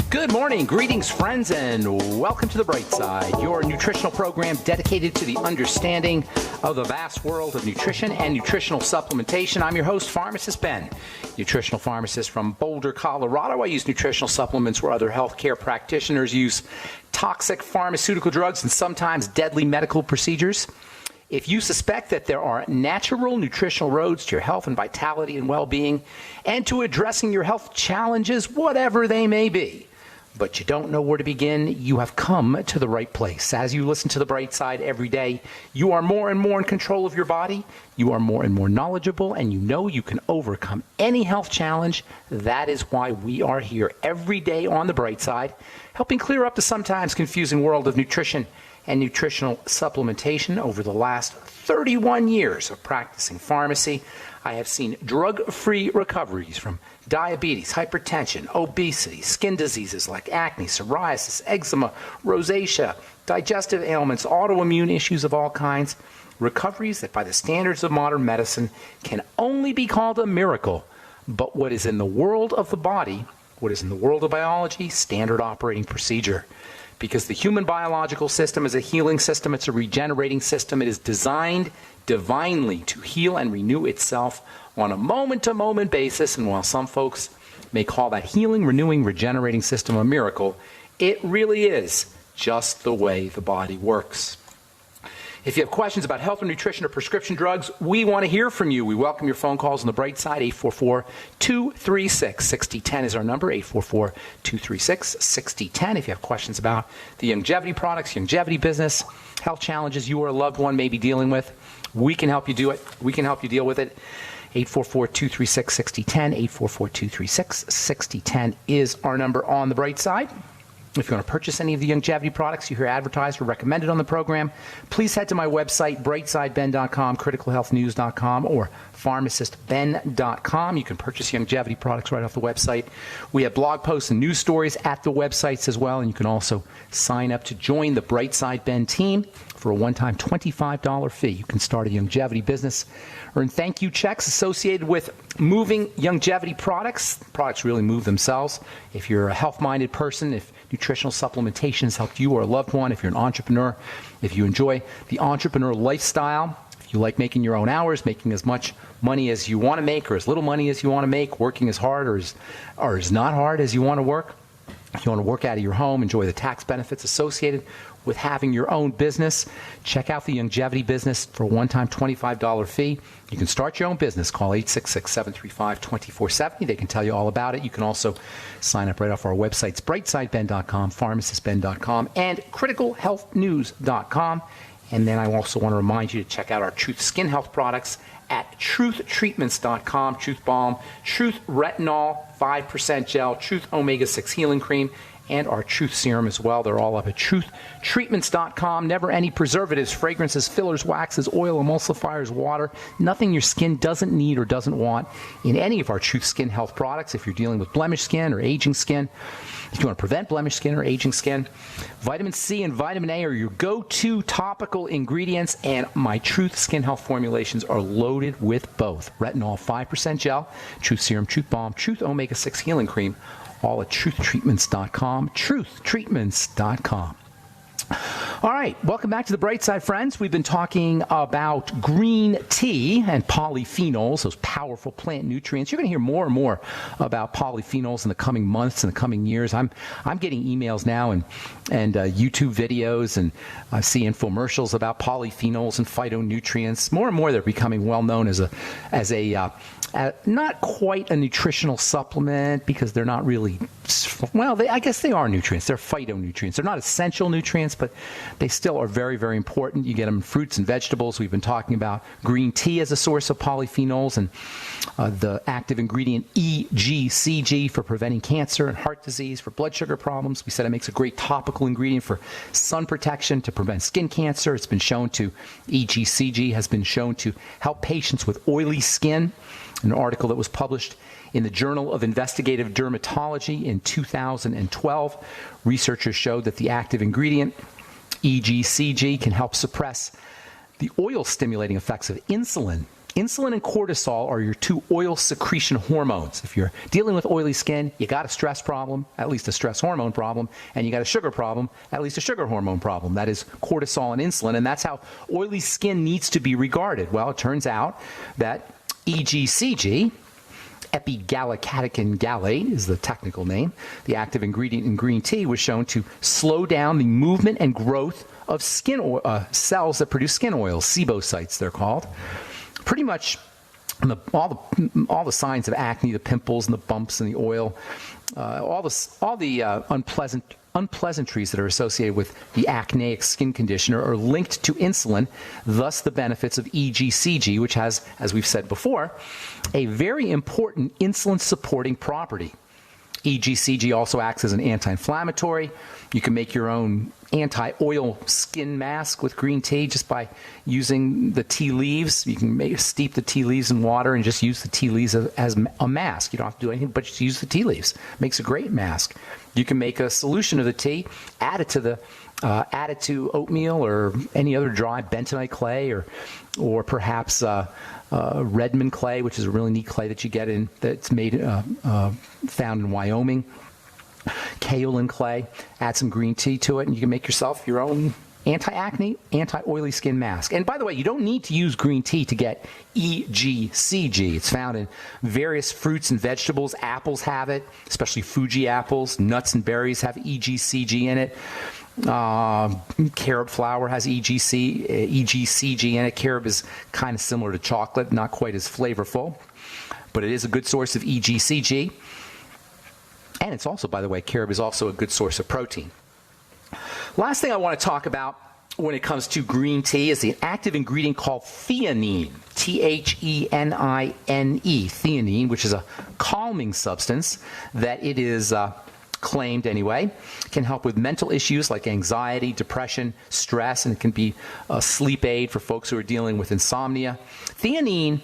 Good morning, greetings, friends, and welcome to The Bright Side, your nutritional program dedicated to the understanding of the vast world of nutrition and nutritional supplementation. I'm your host, Pharmacist Ben, nutritional pharmacist from Boulder, Colorado. I use nutritional supplements where other healthcare practitioners use toxic pharmaceutical drugs and sometimes deadly medical procedures. If you suspect that there are natural nutritional roads to your health and vitality and well-being and to addressing your health challenges, whatever they may be, but you don't know where to begin, you have come to the right place. As you listen to The Bright Side every day, you are more and more in control of your body, you are more and more knowledgeable, and you know you can overcome any health challenge. That is why we are here every day on The Bright Side, helping clear up the sometimes confusing world of nutrition and nutritional supplementation. Over the last 31 years of practicing pharmacy, I have seen drug-free recoveries from diabetes, hypertension, obesity, skin diseases like acne, psoriasis, eczema, rosacea, digestive ailments, autoimmune issues of all kinds. Recoveries that by the standards of modern medicine can only be called a miracle. But what is in the world of the body, what is in the world of biology, standard operating procedure. Because the human biological system is a healing system, it's a regenerating system. It is designed divinely to heal and renew itself on a moment-to-moment basis. And while some folks may call that healing, renewing, regenerating system a miracle, it really is just the way the body works. If you have questions about health or nutrition or prescription drugs, we want to hear from you. We welcome your phone calls on The Bright Side. 844-236-6010 is our number, 844-236-6010. If you have questions about the longevity products, longevity business, health challenges you or a loved one may be dealing with, we can help you do it. We can help you deal with it. 844-236-6010, 844-236-6010 is our number on The Bright Side. If you want to purchase any of the longevity products you hear advertised or recommended on the program, please head to my website, brightsideben.com, criticalhealthnews.com, or pharmacistben.com. You can purchase longevity products right off the website. We have blog posts and news stories at the websites as well, and you can also sign up to join the Bright Side Ben team for a one-time $25 fee. You can start a longevity business, earn thank you checks associated with moving longevity products. Products really move themselves. If you're a health-minded person, if nutritional supplementation has helped you or a loved one, if you're an entrepreneur, if you enjoy the entrepreneur lifestyle, if you like making your own hours, making as much money as you want to make or as little money as you want to make, working as hard or as not hard as you want to work, if you want to work out of your home, enjoy the tax benefits associated with having your own business, check out the longevity business for a one-time $25 fee. You can start your own business. Call 866-735-2470. They can tell you all about it. You can also sign up right off our websites, brightsideben.com, pharmacistben.com, and criticalhealthnews.com. And then I also want to remind you to check out our Truth Skin Health products at truthtreatments.com, Truth Balm, Truth Retinol 5% Gel, Truth Omega-6 Healing Cream, and our Truth Serum as well. They're all up at truthtreatments.com. Never any preservatives, fragrances, fillers, waxes, oil, emulsifiers, water. Nothing your skin doesn't need or doesn't want in any of our Truth Skin Health products. If you're dealing with blemished skin or aging skin, if you want to prevent blemished skin or aging skin, vitamin C and vitamin A are your go-to topical ingredients, and my Truth Skin Health formulations are loaded with both. Retinol 5% Gel, Truth Serum, Truth Balm, Truth Omega-6 Healing Cream, all at truthtreatments.com, truthtreatments.com. All right, welcome back to The Bright Side, friends. We've been talking about green tea and polyphenols, those powerful plant nutrients. You're going to hear more and more about polyphenols in the coming months and the coming years. I'm getting emails now and YouTube videos, and I see infomercials about polyphenols and phytonutrients. More and more, they're becoming well known as a not quite a nutritional supplement, because they're not really, well, I guess they are nutrients. They're phytonutrients. They're not essential nutrients, but they still are very, very important. You get them in fruits and vegetables. We've been talking about green tea as a source of polyphenols, and the active ingredient EGCG for preventing cancer and heart disease, for blood sugar problems. We said it makes a great topical ingredient for sun protection to prevent skin cancer. It's been shown to, EGCG has been shown to help patients with oily skin. An article that was published in the Journal of Investigative Dermatology in 2012, researchers showed that the active ingredient, EGCG, can help suppress the oil-stimulating effects of insulin Insulin and cortisol are your two oil secretion hormones. If you're dealing with oily skin, you got a stress problem, at least a stress hormone problem, and you got a sugar problem, at least a sugar hormone problem. That is cortisol and insulin, and that's how oily skin needs to be regarded. Well, it turns out that EGCG, epigallocatechin gallate is the technical name, the active ingredient in green tea, was shown to slow down the movement and growth of skin cells that produce skin oils, sebocytes they're called. Pretty much all the signs of acne, the pimples and the bumps and the oil, all the unpleasantries that are associated with the acneic skin conditioner are linked to insulin, thus the benefits of EGCG, which has, as we've said before, a very important insulin-supporting property. EGCG also acts as an anti-inflammatory. You can make your own anti-oil skin mask with green tea just by using the tea leaves. You can steep the tea leaves in water and just use the tea leaves as a mask. You don't have to do anything but just use the tea leaves. Makes a great mask. You can make a solution of the tea, add it to oatmeal or any other dry bentonite clay, or perhaps Redmond clay, which is a really neat clay that you get that's made found in Wyoming. Kaolin clay. Add some green tea to it, and you can make yourself your own anti-acne, anti-oily skin mask. And by the way, you don't need to use green tea to get EGCG. It's found in various fruits and vegetables. Apples have it, especially Fuji apples. Nuts and berries have EGCG in it. Carob flour has EGCG in it. Carob is kind of similar to chocolate, not quite as flavorful, but it is a good source of EGCG. And it's also, by the way, carob is also a good source of protein. Last thing I want to talk about when it comes to green tea is the active ingredient called theanine, Theanine, theanine, which is a calming substance that it is claimed anyway, can help with mental issues like anxiety, depression, stress, and it can be a sleep aid for folks who are dealing with insomnia. Theanine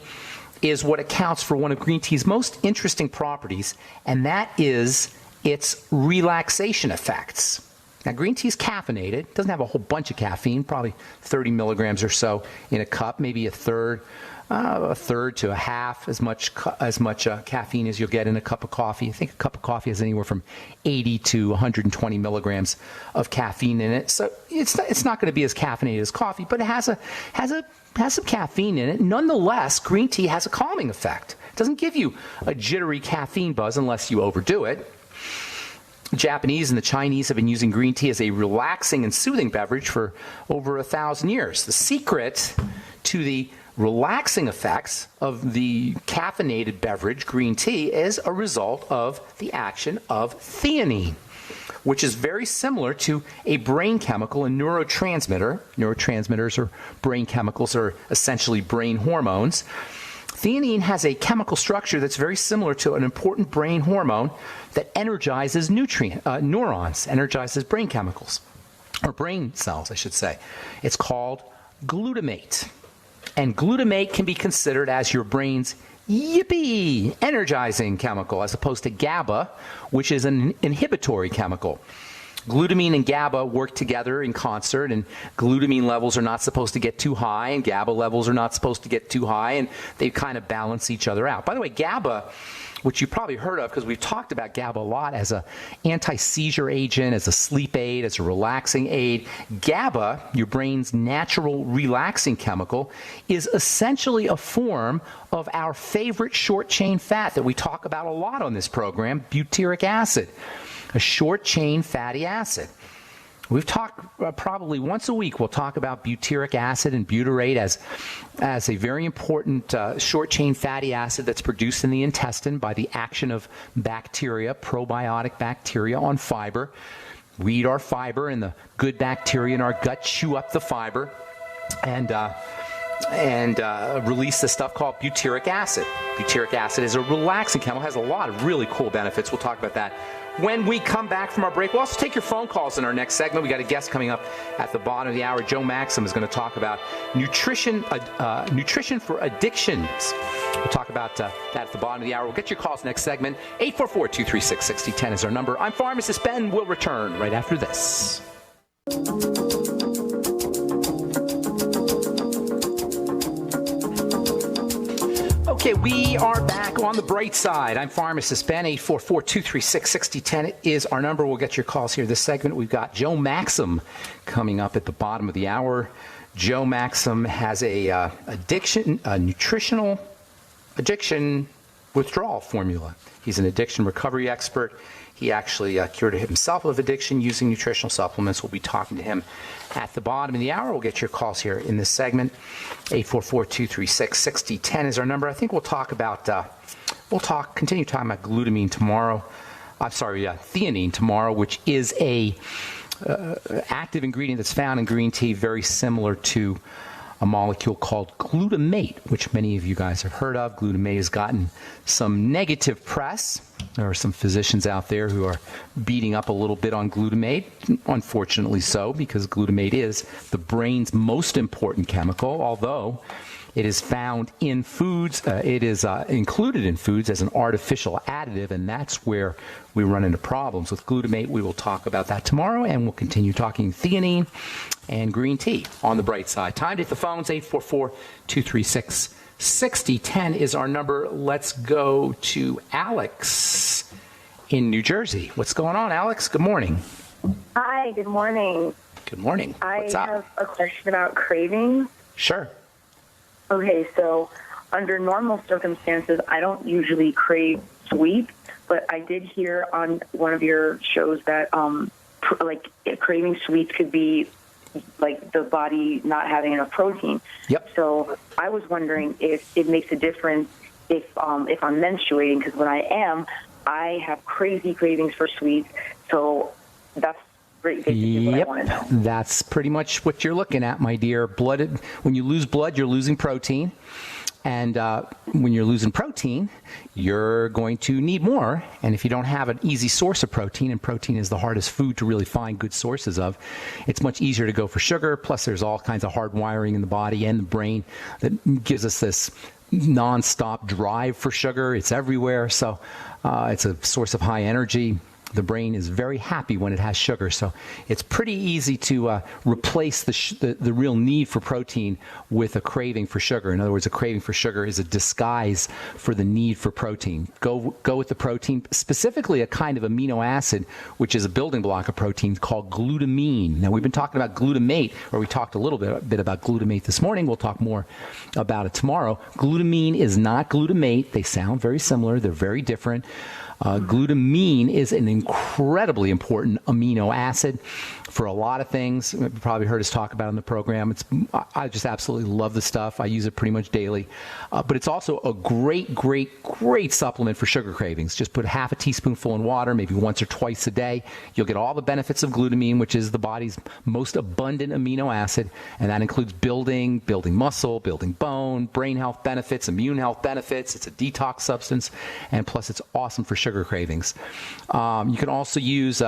is what accounts for one of green tea's most interesting properties, and that is its relaxation effects. Now, green tea is caffeinated. It doesn't have a whole bunch of caffeine, probably 30 milligrams or so in a cup, maybe a third to a half as much caffeine as you'll get in a cup of coffee. I think a cup of coffee has anywhere from 80 to 120 milligrams of caffeine in it. So it's not going to be as caffeinated as coffee, but it has some caffeine in it. Nonetheless, green tea has a calming effect. It doesn't give you a jittery caffeine buzz unless you overdo it. The Japanese and the Chinese have been using green tea as a relaxing and soothing beverage for over 1,000 years. The secret to the relaxing effects of the caffeinated beverage, green tea, is a result of the action of theanine, which is very similar to a brain chemical, a neurotransmitter. Neurotransmitters or brain chemicals are essentially brain hormones. Theanine has a chemical structure that's very similar to an important brain hormone that energizes neurons, energizes brain chemicals, or brain cells, I should say. It's called glutamate. And glutamate can be considered as your brain's yippee energizing chemical, as opposed to GABA, which is an inhibitory chemical. Glutamine and GABA work together in concert, and glutamine levels are not supposed to get too high, and GABA levels are not supposed to get too high, and they kind of balance each other out. By the way, GABA, which you've probably heard of because we've talked about GABA a lot as an anti-seizure agent, as a sleep aid, as a relaxing aid. GABA, your brain's natural relaxing chemical, is essentially a form of our favorite short-chain fat that we talk about a lot on this program, butyric acid, a short-chain fatty acid. We've talked probably once a week, we'll talk about butyric acid and butyrate as a very important short-chain fatty acid that's produced in the intestine by the action of bacteria, probiotic bacteria, on fiber. We eat our fiber, and the good bacteria in our gut chew up the fiber and release the stuff called butyric acid. Butyric acid is a relaxing chemical, has a lot of really cool benefits. We'll talk about that when we come back from our break. We'll also take your phone calls in our next segment. We got a guest coming up at the bottom of the hour. Joe Maxim is going to talk about nutrition for addictions. We'll talk about that at the bottom of the hour. We'll get your calls next segment. 844-236-6010 is our number. I'm Pharmacist Ben. We'll return right after this. Okay, we are back on the bright side. I'm pharmacist Ben. 844-236-6010 is our number. We'll get your calls here. This segment, we've got Joe Maxim coming up at the bottom of the hour. Joe Maxim has a nutritional addiction withdrawal formula. He's an addiction recovery expert. He actually cured himself of addiction using nutritional supplements. We'll be talking to him at the bottom of the hour. We'll get your calls here in this segment. 844-236-6010 is our number. I think we'll talk about, continue talking about glutamine tomorrow. Theanine tomorrow, which is a active ingredient that's found in green tea, very similar to a molecule called glutamate, which many of you guys have heard of. Glutamate has gotten some negative press. There are some physicians out there who are beating up a little bit on glutamate, unfortunately so, because glutamate is the brain's most important chemical, although it is found in foods. It is included in foods as an artificial additive, and that's where we run into problems with glutamate. We will talk about that tomorrow, and we'll continue talking theanine and green tea on the bright side. Time to hit the phones. 844-236-6010 is our number. Let's go to Alex in New Jersey. What's going on, Alex? Good morning. Hi, good morning. Good morning. What's up? I have a question about cravings. Sure. Okay, so under normal circumstances, I don't usually crave sweets, but I did hear on one of your shows that craving sweets could be like the body not having enough protein. Yep. So I was wondering if it makes a difference if I'm menstruating, because when I am, I have crazy cravings for sweets. So that's great. Yep, that's pretty much what you're looking at, my dear. When you lose blood, you're losing protein. And when you're losing protein, you're going to need more. And if you don't have an easy source of protein, and protein is the hardest food to really find good sources of, it's much easier to go for sugar. Plus, there's all kinds of hard wiring in the body and the brain that gives us this nonstop drive for sugar. It's everywhere. So it's a source of high energy. The brain is very happy when it has sugar, so it's pretty easy to replace the real need for protein with a craving for sugar. In other words, a craving for sugar is a disguise for the need for protein. Go with the protein, specifically a kind of amino acid, which is a building block of protein called glutamine. Now, we've been talking about glutamate, or we talked a little bit about glutamate this morning. We'll talk more about it tomorrow. Glutamine is not glutamate. They sound very similar. They're very different. Glutamine is an incredibly important amino acid for a lot of things. You've probably heard us talk about it in the program. I just absolutely love the stuff. I use it pretty much daily. But it's also a great supplement for sugar cravings. Just put half a teaspoonful in water, maybe once or twice a day. You'll get all the benefits of glutamine, which is the body's most abundant amino acid. And that includes building muscle, building bone, brain health benefits, immune health benefits. It's a detox substance. And plus, it's awesome for sugar cravings. You can also use,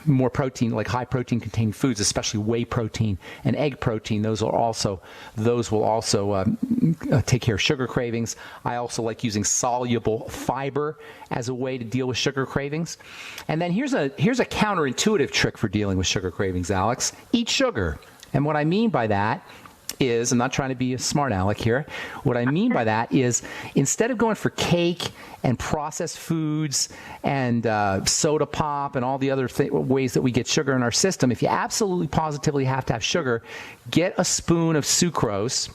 more protein, like high protein containing foods, especially whey protein and egg protein. Those will also take care of sugar cravings. I also like using soluble fiber as a way to deal with sugar cravings. And then here's a counterintuitive trick for dealing with sugar cravings, Alex. Eat sugar. And what I mean by that is, I'm not trying to be a smart aleck here. What I mean by that is, instead of going for cake and processed foods and soda pop and all the other ways that we get sugar in our system, if you absolutely positively have to have sugar, get a spoon of sucrose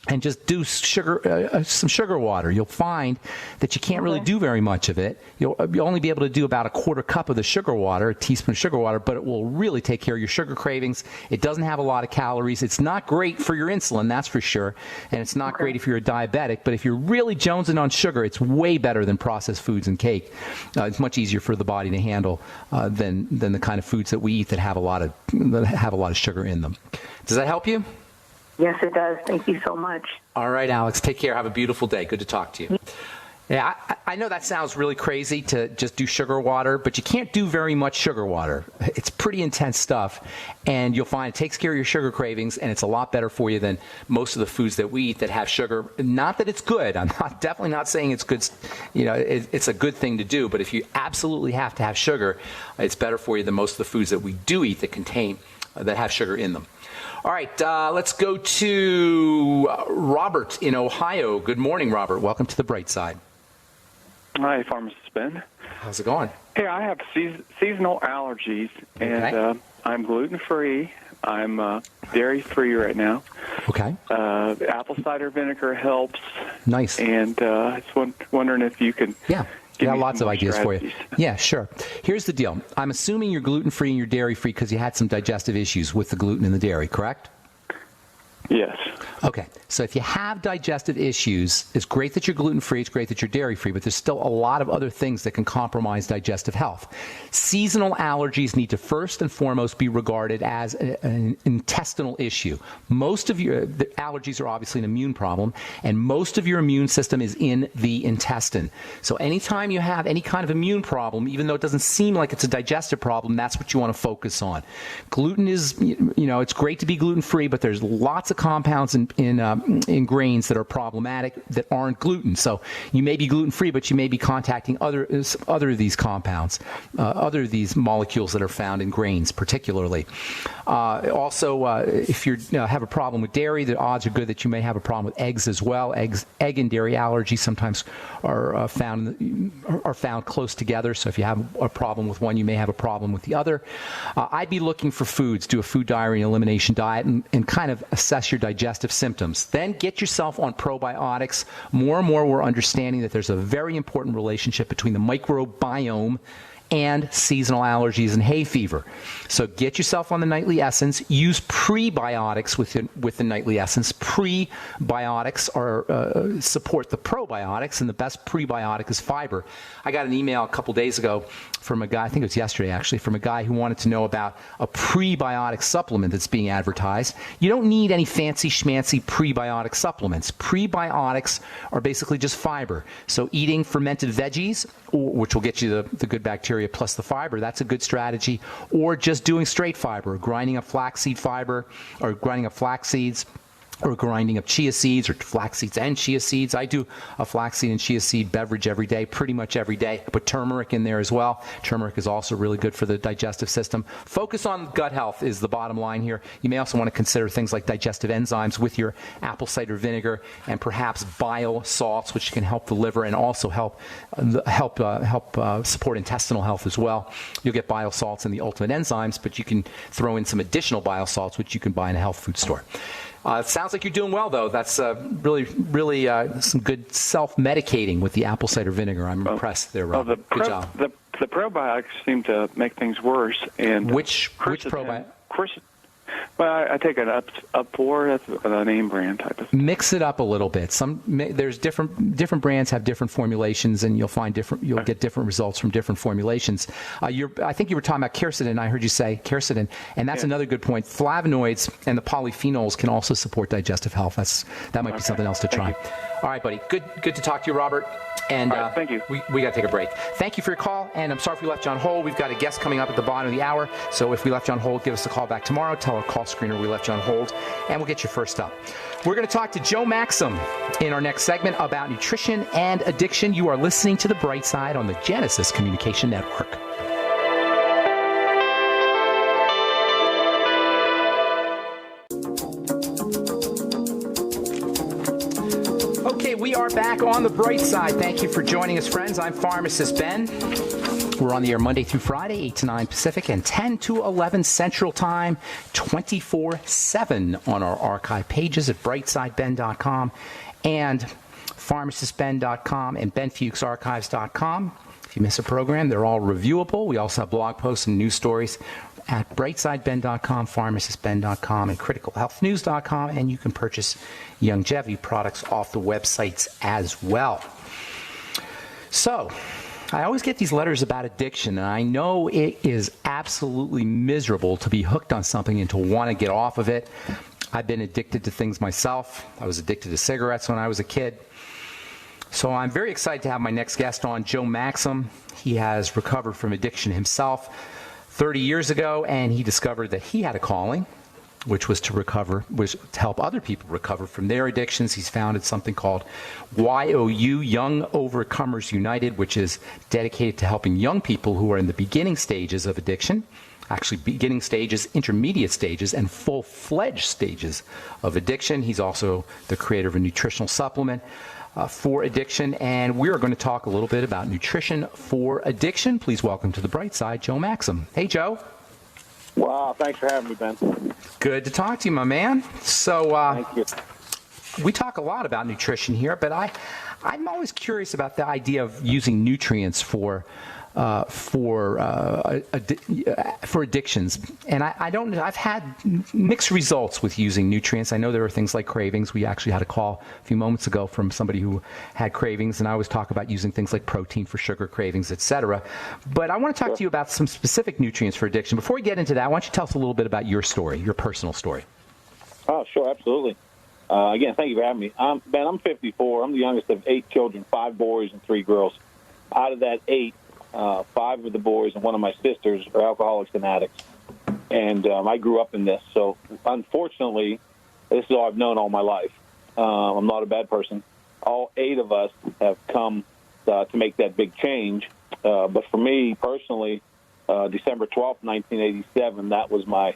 and just do some sugar water. You'll find that you can't really do very much of it. You'll only be able to do about a quarter cup of the sugar water, a teaspoon of sugar water, but it will really take care of your sugar cravings. It doesn't have a lot of calories. It's not great for your insulin, that's for sure, and it's not great if you're a diabetic, but if you're really jonesing on sugar, it's way better than processed foods and cake. It's much easier for the body to handle than the kind of foods that we eat that have a lot of sugar in them. Does that help you? Yes, it does. Thank you so much. All right, Alex. Take care. Have a beautiful day. Good to talk to you. Yeah, I know that sounds really crazy to just do sugar water, but you can't do very much sugar water. It's pretty intense stuff, and you'll find it takes care of your sugar cravings, and it's a lot better for you than most of the foods that we eat that have sugar. Not that it's good. I'm definitely not saying it's good. It's a good thing to do, but if you absolutely have to have sugar, it's better for you than most of the foods that we do eat that have sugar in them. All right, let's go to Robert in Ohio. Good morning, Robert. Welcome to the Bright Side. Hi, Pharmacist Ben. How's it going? Hey, I have seasonal allergies, and I'm gluten-free. I'm dairy-free right now. Okay. Apple cider vinegar helps. Nice. And I was wondering if you can give me lots some of ideas strategies. for you. Yeah, sure. Here's the deal. I'm assuming you're gluten-free and you're dairy-free because you had some digestive issues with the gluten in the dairy, correct? Yes. Okay, so if you have digestive issues, it's great that you're gluten-free, it's great that you're dairy-free, but there's still a lot of other things that can compromise digestive health. Seasonal allergies need to first and foremost be regarded as an intestinal issue. Most of your allergies are obviously an immune problem, and most of your immune system is in the intestine. So anytime you have any kind of immune problem, even though it doesn't seem like it's a digestive problem, that's what you want to focus on. Gluten is, it's great to be gluten-free, but there's lots of compounds in grains that are problematic that aren't gluten. So you may be gluten-free, but you may be contacting other of these compounds, other of these molecules that are found in grains, particularly. Also, if you have a problem with dairy, the odds are good that you may have a problem with eggs as well. Egg and dairy allergies sometimes are found close together. So if you have a problem with one, you may have a problem with the other. I'd be looking for foods, do a food diary and elimination diet, and kind of assess your digestive symptoms. Then get yourself on probiotics. More and more we're understanding that there's a very important relationship between the microbiome and seasonal allergies and hay fever. So get yourself on the Nightly Essence. Use prebiotics with the Nightly Essence. Prebiotics support the probiotics, and the best prebiotic is fiber. I got an email a couple days ago from a guy, I think it was yesterday actually, from a guy who wanted to know about a prebiotic supplement that's being advertised. You don't need any fancy schmancy prebiotic supplements. Prebiotics are basically just fiber. So eating fermented veggies, which will get you the good bacteria plus the fiber, that's a good strategy. Or just doing straight fiber, grinding up flaxseed fiber, or grinding up flax seeds, or grinding up chia seeds, or flax seeds and chia seeds. I do a flaxseed and chia seed beverage every day, pretty much every day. I put turmeric in there as well. Turmeric is also really good for the digestive system. Focus on gut health is the bottom line here. You may also want to consider things like digestive enzymes with your apple cider vinegar, and perhaps bile salts, which can help the liver and also help support intestinal health as well. You'll get bile salts in the Ultimate Enzymes, but you can throw in some additional bile salts, which you can buy in a health food store. It sounds like you're doing well, though. That's really some good self-medicating with the apple cider vinegar. I'm impressed there, Rob. Good job. The probiotics seem to make things worse. And which probiotic? Well, I take an up 4. That's a name brand type of thing. Mix it up a little bit. There's different brands have different formulations, and you'll get different results from different formulations. I think you were talking about quercetin. I heard you say quercetin, and that's another good point. Flavonoids and the polyphenols can also support digestive health. That might be something else to try. All right, buddy. Good to talk to you, Robert. And thank you. We got to take a break. Thank you for your call, and I'm sorry if we left you on hold. We've got a guest coming up at the bottom of the hour, so if we left you on hold, give us a call back tomorrow. Tell our call screener we left you on hold, and we'll get you first up. We're going to talk to Joe Maxim in our next segment about nutrition and addiction. You are listening to The Bright Side on the Genesis Communication Network. Okay, we are back on The Bright Side. Thank you for joining us, friends. I'm Pharmacist Ben. We're on the air Monday through Friday, 8 to 9 Pacific and 10 to 11 Central Time, 24/7 on our archive pages at brightsideben.com and pharmacistben.com and benfuchsarchives.com. If you miss a program, they're all reviewable. We also have blog posts and news stories at brightsideben.com, pharmacistben.com, and criticalhealthnews.com, and you can purchase Youngevity products off the websites as well. So, I always get these letters about addiction, and I know it is absolutely miserable to be hooked on something and to want to get off of it. I've been addicted to things myself. I was addicted to cigarettes when I was a kid. So I'm very excited to have my next guest on, Joe Maxim. He has recovered from addiction himself 30 years ago, and he discovered that he had a calling, which was to help other people recover from their addictions. He's founded something called YOU, Young Overcomers United, which is dedicated to helping young people who are in the beginning stages of addiction actually beginning stages, intermediate stages, and full-fledged stages of addiction. He's also the creator of a nutritional supplement for addiction, and we're going to talk a little bit about nutrition for addiction. Please welcome to the bright side, Joe Maxim. Hey, Joe. Wow, thanks for having me, Ben. Good to talk to you, my man. So Thank you. we talk a lot about nutrition here, but I'm always curious about the idea of using nutrients for addictions, and I've had mixed results with using nutrients. I know there are things like cravings. We actually had a call a few moments ago from somebody who had cravings, and I always talk about using things like protein for sugar cravings, etc. But I want to talk to you about some specific nutrients for addiction. Before we get into that, why don't you tell us a little bit about your story, your personal story? Oh, sure, absolutely. Again, thank you for having me. Ben, I'm 54. I'm the youngest of 8 children, 5 boys and 3 girls. Out of that 8, 5 of the boys and one of my sisters are alcoholics and addicts. And I grew up in this. So, unfortunately, this is all I've known all my life. I'm not a bad person. All 8 of us have come to make that big change. But for me, personally, December 12th, 1987, that was my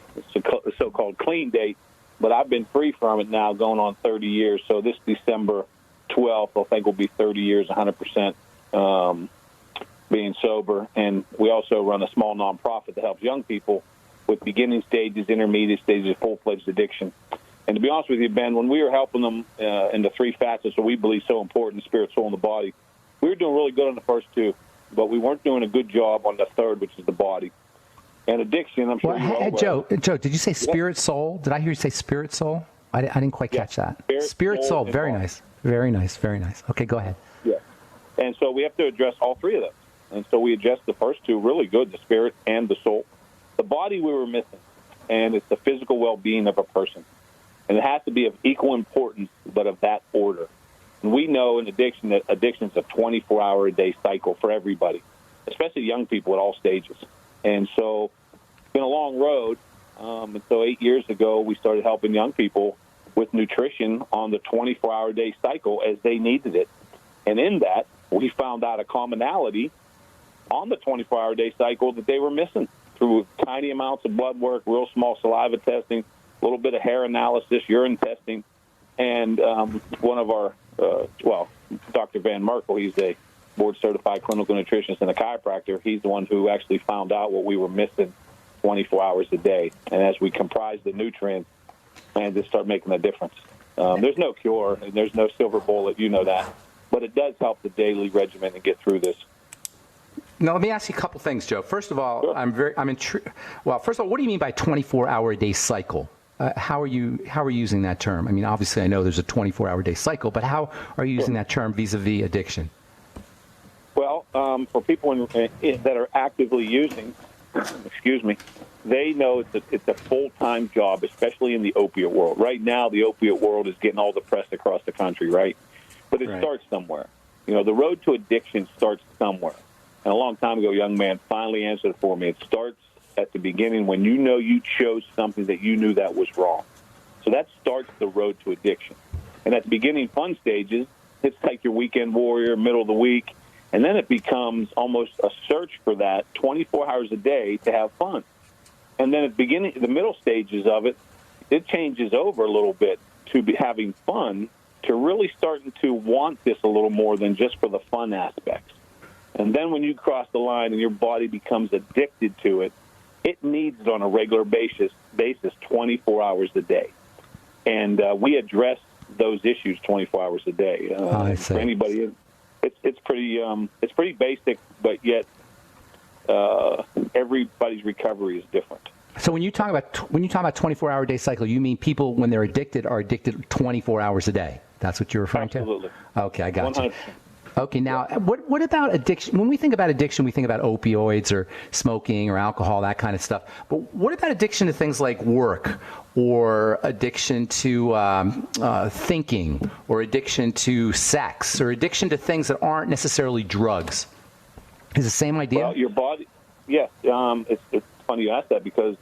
so-called clean date. But I've been free from it now going on 30 years. So this December 12th, I think, will be 30 years, 100%. Being sober, and we also run a small nonprofit that helps young people with beginning stages, intermediate stages, full-fledged addiction. And to be honest with you, Ben, when we were helping them in the 3 facets that we believe so important, spirit, soul, and the body, we were doing really good on the first 2, but we weren't doing a good job on the 3rd, which is the body. And addiction, I'm sure you're Joe, did you say spirit, soul? Did I hear you say spirit, soul? I didn't quite catch that. Spirit, soul, very nice. Very nice, very nice. Okay, go ahead. Yeah. And so we have to address all 3 of those. And so we addressed the first 2 really good, the spirit and the soul. The body we were missing, and it's the physical well-being of a person. And it has to be of equal importance, but of that order. And we know in addiction that addiction is a 24-hour-a-day cycle for everybody, especially young people at all stages. And so it's been a long road. And so 8 years ago, we started helping young people with nutrition on the 24-hour-a-day cycle as they needed it. And in that, we found out a commonality on the 24-hour-day cycle that they were missing through tiny amounts of blood work, real small saliva testing, a little bit of hair analysis, urine testing. And one of our, Dr. Van Merkel, he's a board-certified clinical nutritionist and a chiropractor. He's the one who actually found out what we were missing 24 hours a day. And as we comprise the nutrients, and just start making a difference. There's no cure, and there's no silver bullet, you know that. But it does help the daily regimen and get through this. Now, let me ask you a couple things, Joe. First of all, Sure. First of all, what do you mean by 24-hour-a-day cycle? How are you using that term? I mean, obviously, I know there's a 24-hour-day cycle, but how are you using that term vis-a-vis addiction? Well, for people that are actively using, they know it's a full-time job, especially in the opiate world. Right now, the opiate world is getting all the press across the country, right? But it starts somewhere. You know, the road to addiction starts somewhere. And a long time ago, a young man finally answered it for me. It starts at the beginning when you know you chose something that you knew that was wrong. So that starts the road to addiction. And at the beginning fun stages, it's like your weekend warrior, middle of the week, and then it becomes almost a search for that 24 hours a day to have fun. And then at the beginning, the middle stages of it, it changes over a little bit to be having fun, to really starting to want this a little more than just for the fun aspects. And then when you cross the line and your body becomes addicted to it, it needs it on a regular basis 24 hours a day. And we address those issues 24 hours a day. For anybody, it's pretty basic, but yet everybody's recovery is different. So when you talk about 24-hour-a-day cycle, you mean people when they're addicted are addicted 24 hours a day? That's what you're referring Absolutely. to? Okay, I got 100%. you. Okay, now, what about addiction? When we think about addiction, we think about opioids or smoking or alcohol, that kind of stuff. But what about addiction to things like work or addiction to thinking or addiction to sex or addiction to things that aren't necessarily drugs? Is it the same idea? Well, your body, yes. It's funny you ask that because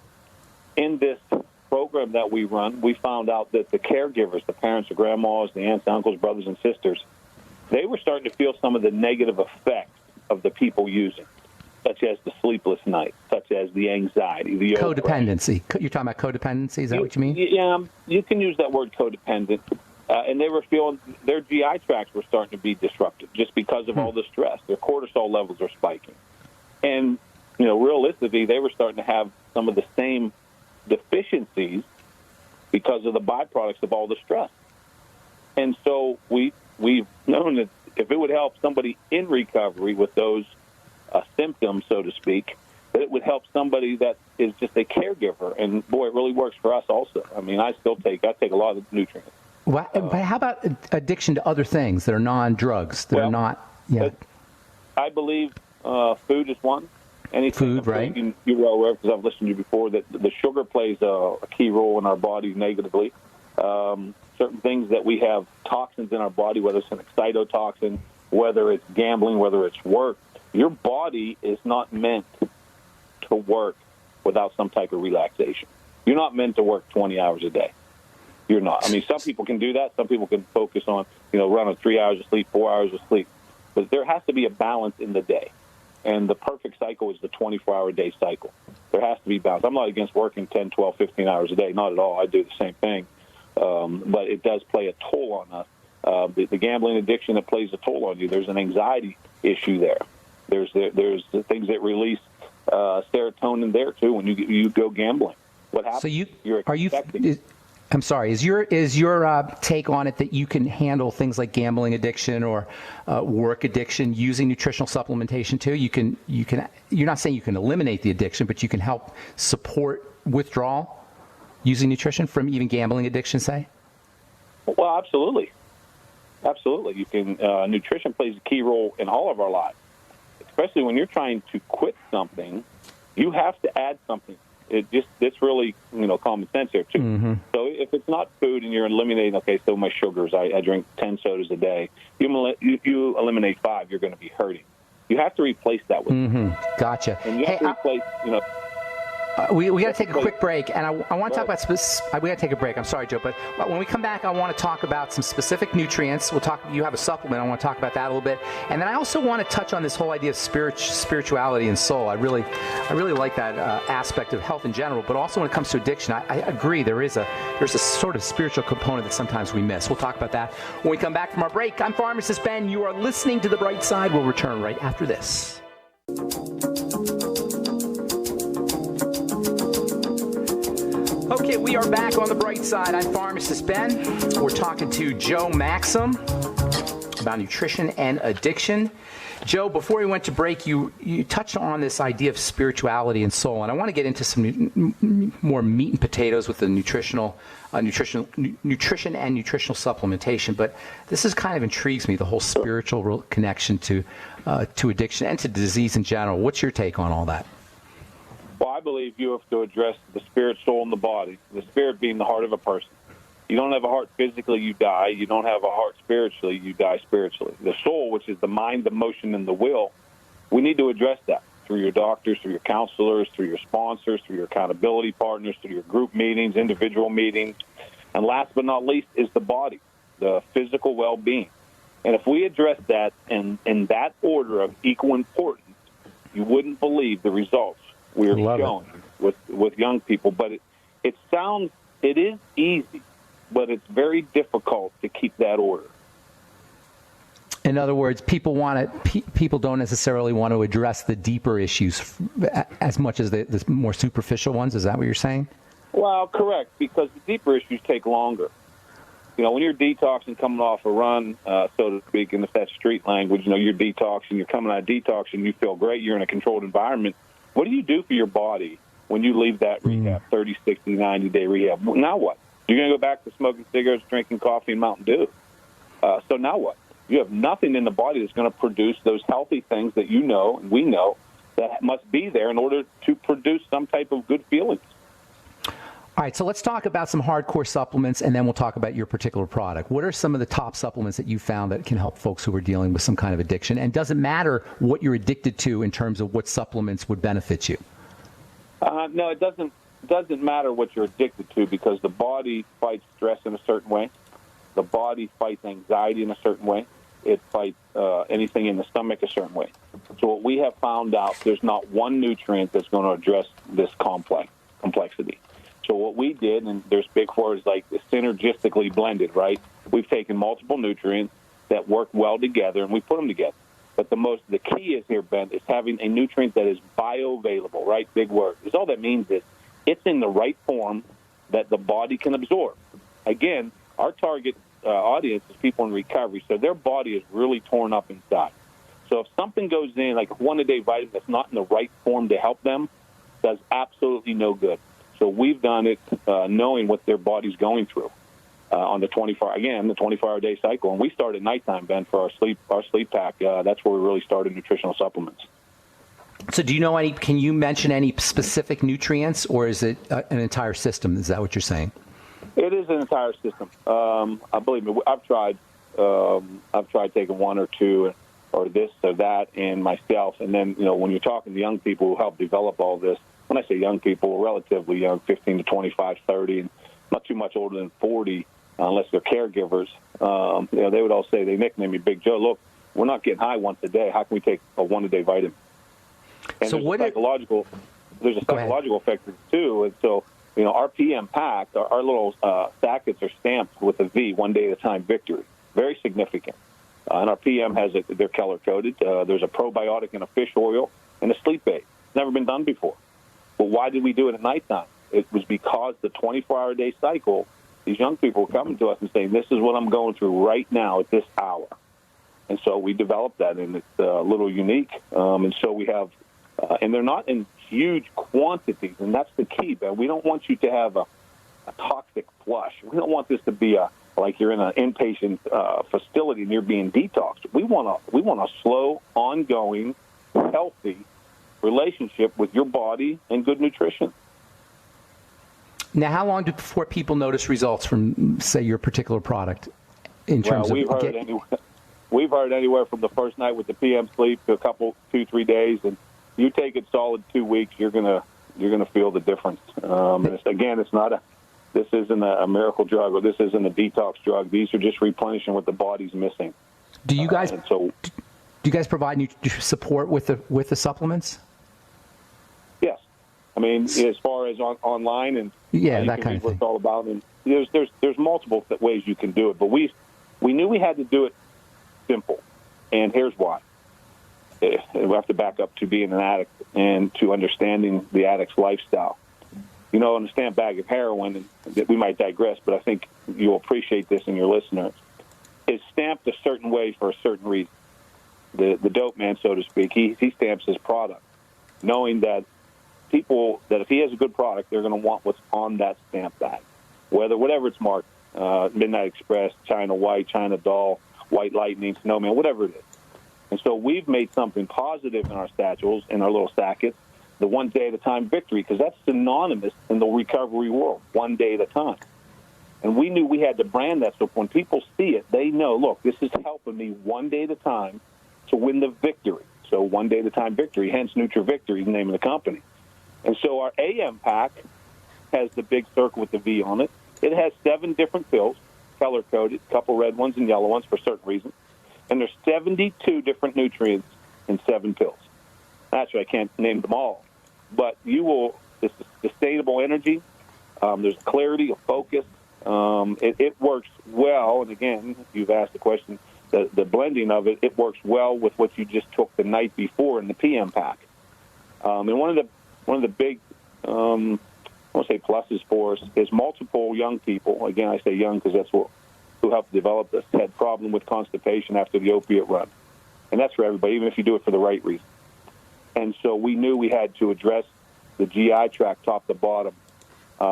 in this program that we run, we found out that the caregivers, the parents, the grandmas, the aunts, uncles, brothers, and sisters, they were starting to feel some of the negative effects of the people using. such as the sleepless night, such as the anxiety, the codependency. You're talking about codependency? Is that what you mean? Yeah, you can use that word codependent. And they were feeling their GI tracts were starting to be disrupted just because of all the stress. Their cortisol levels are spiking. And, realistically, they were starting to have some of the same deficiencies because of the byproducts of all the stress. And so we've known that if it would help somebody in recovery with those symptoms, so to speak, that it would help somebody that is just a caregiver. And, boy, it really works for us also. I mean, I take a lot of nutrients. But how about addiction to other things that are non-drugs, that are not... Yeah. I believe food is one. Anything food, right? You're well aware, because I've listened to you before, that the sugar plays a key role in our body negatively. Certain things that we have toxins in our body, whether it's an excitotoxin, whether it's gambling, whether it's work. Your body is not meant to work without some type of relaxation. You're not meant to work 20 hours a day. You're not. I mean, some people can do that. Some people can focus on, running 3 hours of sleep, 4 hours of sleep. But there has to be a balance in the day. And the perfect cycle is the 24-hour day cycle. There has to be balance. I'm not against working 10, 12, 15 hours a day. Not at all. I do the same thing. But it does play a toll on us. The gambling addiction, that plays a toll on you. There's an anxiety issue there. There's the things that release serotonin there, too, when you go gambling. What happens? So I'm sorry. Is your take on it that you can handle things like gambling addiction or work addiction using nutritional supplementation too? You're not saying you can eliminate the addiction, but you can help support withdrawal using nutrition from even gambling addiction, say? Well, absolutely. You can. Nutrition plays a key role in all of our lives, especially when you're trying to quit something. You have to add something. It's really, common sense here, too. Mm-hmm. So if it's not food and you're eliminating, so my sugars, I drink 10 sodas a day. You eliminate 5, you're going to be hurting. You have to replace that with food. Gotcha. And you have to replace, we got to take a quick break, and I want to talk about we got to take a break. I'm sorry, Joe, but when we come back, I want to talk about some specific nutrients. You have a supplement. I want to talk about that a little bit, and then I also want to touch on this whole idea of spirituality and soul. I really like that aspect of health in general, but also when it comes to addiction, I agree there's a sort of spiritual component that sometimes we miss. We'll talk about that when we come back from our break. I'm Pharmacist Ben. You are listening to The Bright Side. We'll return right after this. Okay, we are back on The Bright Side. I'm Pharmacist Ben. We're talking to Joe Maxim about nutrition and addiction. Joe, before we went to break, you touched on this idea of spirituality and soul, and I want to get into some more meat and potatoes with the nutrition and nutritional supplementation. But this is kind of intrigues me, the whole spiritual connection to addiction and to disease in general. What's your take on all that? Well, I believe you have to address the spirit, soul, and the body. The spirit being the heart of a person. You don't have a heart physically, you die. You don't have a heart spiritually, you die spiritually. The soul, which is the mind, the emotion, and the will, we need to address that through your doctors, through your counselors, through your sponsors, through your accountability partners, through your group meetings, individual meetings. And last but not least is the body, the physical well-being. And if we address that in that order of equal importance, you wouldn't believe the results we're showing with young people. But it is easy, but it's very difficult to keep that order. In other words, people don't necessarily want to address the deeper issues as much as the more superficial ones. Is that what you're saying? Well, correct, because the deeper issues take longer. When you're detoxing, coming off a run, so to speak, and if that's street language, you're detoxing, you're coming out of detox, and you feel great, you're in a controlled environment. What do you do for your body when you leave that rehab, 30, 60, 90-day rehab? Now what? You're going to go back to smoking cigarettes, drinking coffee, and Mountain Dew. So now what? You have nothing in the body that's going to produce those healthy things that you know and we know that must be there in order to produce some type of good feelings. All right, so let's talk about some hardcore supplements, and then we'll talk about your particular product. What are some of the top supplements that you found that can help folks who are dealing with some kind of addiction? And does it matter what you're addicted to in terms of what supplements would benefit you? No, it doesn't matter what you're addicted to, because the body fights stress in a certain way. The body fights anxiety in a certain way. it fights anything in the stomach a certain way. So what we have found out, there's not one nutrient that's going to address this complexity. So what we did, and there's big words like synergistically blended, right? We've taken multiple nutrients that work well together, and we put them together. But the key is here, Ben, is having a nutrient that is bioavailable, right? Big word. Because all that means is it's in the right form that the body can absorb. Again, our target audience is people in recovery, so their body is really torn up inside. So if something goes in, like a one-a-day vitamin that's not in the right form to help them, does absolutely no good. So we've done it knowing what their body's going through on the 24-hour day cycle. And we start at nighttime, Ben, for our sleep pack. That's where we really started nutritional supplements. So do you know can you mention any specific nutrients, or is it an entire system? Is that what you're saying? It is an entire system. I believe me, I've tried taking one or two or this or that in myself. And then, when you're talking to young people who help develop all this, when I say young people, relatively young, 15 to 25, 30, and not too much older than 40, unless they're caregivers, they would all say, they nickname me Big Joe. Look, we're not getting high once a day. How can we take a one-a-day vitamin? And so there's a psychological effect too. And so, our PM pack, our little packets are stamped with a V, one day at a time victory. Very significant. And our PM they're color coded. There's a probiotic in a fish oil and a sleep aid. It's never been done before. But why did we do it at nighttime? It was because the 24-hour day cycle, these young people were coming to us and saying, this is what I'm going through right now at this hour. And so we developed that, and it's a little unique. And so we have, and they're not in huge quantities, and that's the key, Ben. We don't want you to have a toxic flush. We don't want this to be like you're in an inpatient facility and you're being detoxed. We want a slow, ongoing, healthy relationship with your body and good nutrition. Now, how long before people notice results from, say, your particular product? We've heard anywhere from the first night with the PM sleep to 2-3 days, and you take it solid 2 weeks, you're gonna feel the difference. And this isn't a miracle drug, or this isn't a detox drug. These are just replenishing what the body's missing. Do you guys provide support with the supplements? Yes, I mean, as far as online and that kind of thing. What it's all about, and there's multiple ways you can do it, but we knew we had to do it simple, and here's why. We have to back up to being an addict and to understanding the addict's lifestyle. Understand a bag of heroin, and we might digress, but I think you'll appreciate this in your listeners. It's stamped a certain way for a certain reason. The dope man, so to speak, he stamps his product, knowing that if he has a good product, they're going to want what's on that stamp bag, whatever it's marked, Midnight Express, China White, China Doll, White Lightning, Snowman, whatever it is. And so we've made something positive in our satchels, in our little sackets, the one day at a time victory, because that's synonymous in the recovery world, one day at a time. And we knew we had to brand that so when people see it, they know, look, this is helping me one day at a time to win the victory. So one day at a time victory, hence NutriVictory, the name of the company. And so our AM pack has the big circle with the V on it. It has 7 different pills, color-coded, a couple red ones and yellow ones for certain reasons. And there's 72 different nutrients in 7 pills. Actually, I can't name them all. But it's sustainable energy. There's clarity of focus. It works well. And again, you've asked the question, the blending of it works well with what you just took the night before in the PM pack. And one of the big, I won't say pluses for us, is multiple young people. Again, I say young because that's who helped develop this, had problem with constipation after the opiate run. And that's for everybody, even if you do it for the right reason. And so we knew we had to address the GI tract top to bottom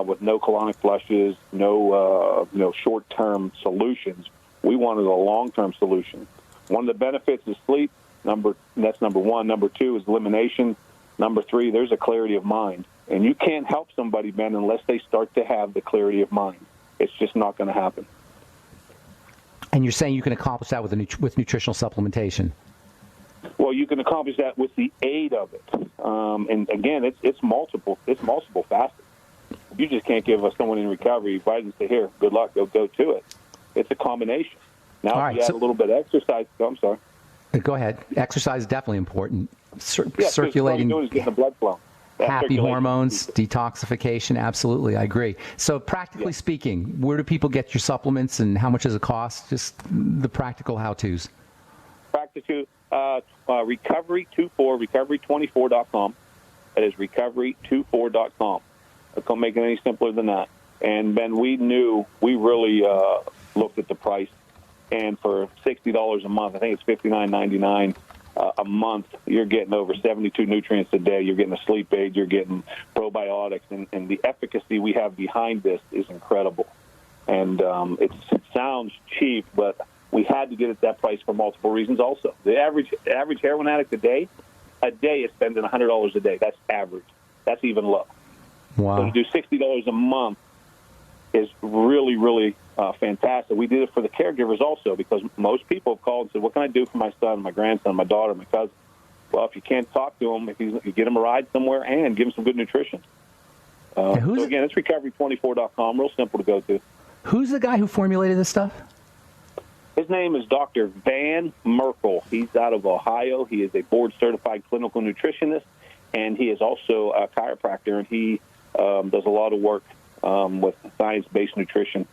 with no colonic flushes, no short-term solutions. We wanted a long-term solution. One of the benefits is sleep. That's number one. Number 2 is elimination. Number 3, there's a clarity of mind. And you can't help somebody, Ben, unless they start to have the clarity of mind. It's just not going to happen. And you're saying you can accomplish that with nutritional supplementation? Well, you can accomplish that with the aid of it. And again, it's multiple facets. You just can't give someone in recovery vitamins and say, here, good luck, go to it. It's a combination. Now, All if right, you add so- a little bit of exercise, I'm sorry. Go ahead. Exercise is definitely important. Yeah, Circulating. all you're doing is getting the blood flow. That Happy circulation. hormones, detoxification. Absolutely, I agree. So, practically speaking, where do people get your supplements, and how much does it cost? Just the practical how-tos. Recovery24, recovery24.com. That is recovery24.com. I can't make it any simpler than that. And Ben, we really looked at the price, and for $60 a month, I think it's $59.99 a month, you're getting over 72 nutrients a day. You're getting a sleep aid. You're getting probiotics, and the efficacy we have behind this is incredible. And it sounds cheap, but we had to get it that price for multiple reasons. Also, the average heroin addict a day is spending $100 a day. That's average. That's even low. Wow. So to do $60 a month is really, really fantastic. We did it for the caregivers also, because most people have called and said, what can I do for my son, my grandson, my daughter, my cousin? Well, if you can't talk to them, if you get them a ride somewhere and give them some good nutrition. So again, it's recovery24.com, real simple to go to. Who's the guy who formulated this stuff? His name is Dr. Van Merkel. He's out of Ohio. He is a board-certified clinical nutritionist, and he is also a chiropractor, and he does a lot of work with science-based nutrition.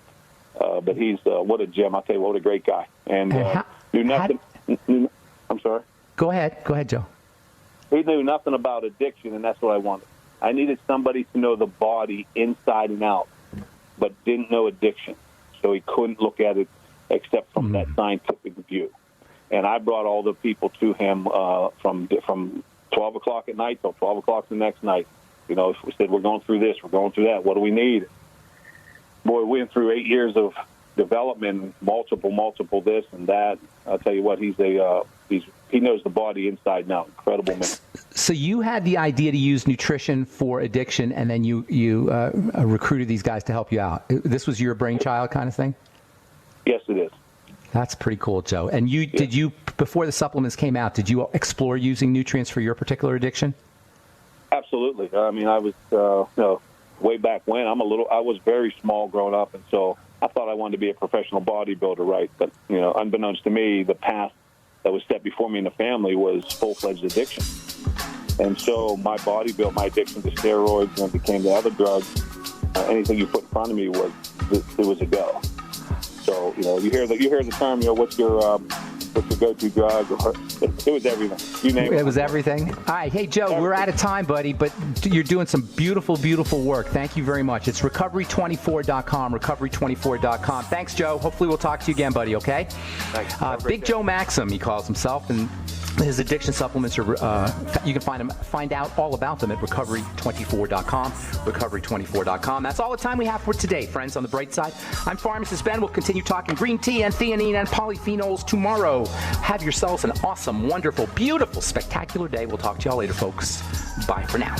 But he's what a gem. I'll tell you what a great guy. And knew nothing. I'm sorry. Go ahead, Joe. He knew nothing about addiction, and that's what I wanted. I needed somebody to know the body inside and out, but didn't know addiction. So he couldn't look at it except from that scientific view. And I brought all the people to him from 12 o'clock at night till 12 o'clock the next night. You know, we said, we're going through this, we're going through that. What do we need? Boy, we went through 8 years of development, multiple this and that. I'll tell you what, he knows the body inside and out. Incredible man. So you had the idea to use nutrition for addiction, and then you recruited these guys to help you out. This was your brainchild kind of thing? Yes, it is. That's pretty cool, Joe. And did you, before the supplements came out, did you explore using nutrients for your particular addiction? Absolutely. I mean, I was, way back when, I was very small growing up, and so I thought I wanted to be a professional bodybuilder, right? But, unbeknownst to me, the path that was set before me in the family was full-fledged addiction. And so my body built my addiction to steroids, and it became the other drugs. Anything you put in front of me was a go. So, you hear the term, what's your go-to drug? It was everything. You name it. It was everything. All right. Hey, Joe, we're out of time, buddy, but you're doing some beautiful, beautiful work. Thank you very much. It's recovery24.com, recovery24.com. Thanks, Joe. Hopefully we'll talk to you again, buddy, okay? Thanks. Big Joe Maxim, he calls himself, and his addiction supplements are, you can find out all about them at recovery24.com, recovery24.com. That's all the time we have for today, friends, on the bright side. I'm Pharmacist Ben. We'll continue talking green tea and theanine and polyphenols tomorrow. Have yourselves an awesome, wonderful, beautiful, spectacular day. We'll talk to y'all later, folks. Bye for now.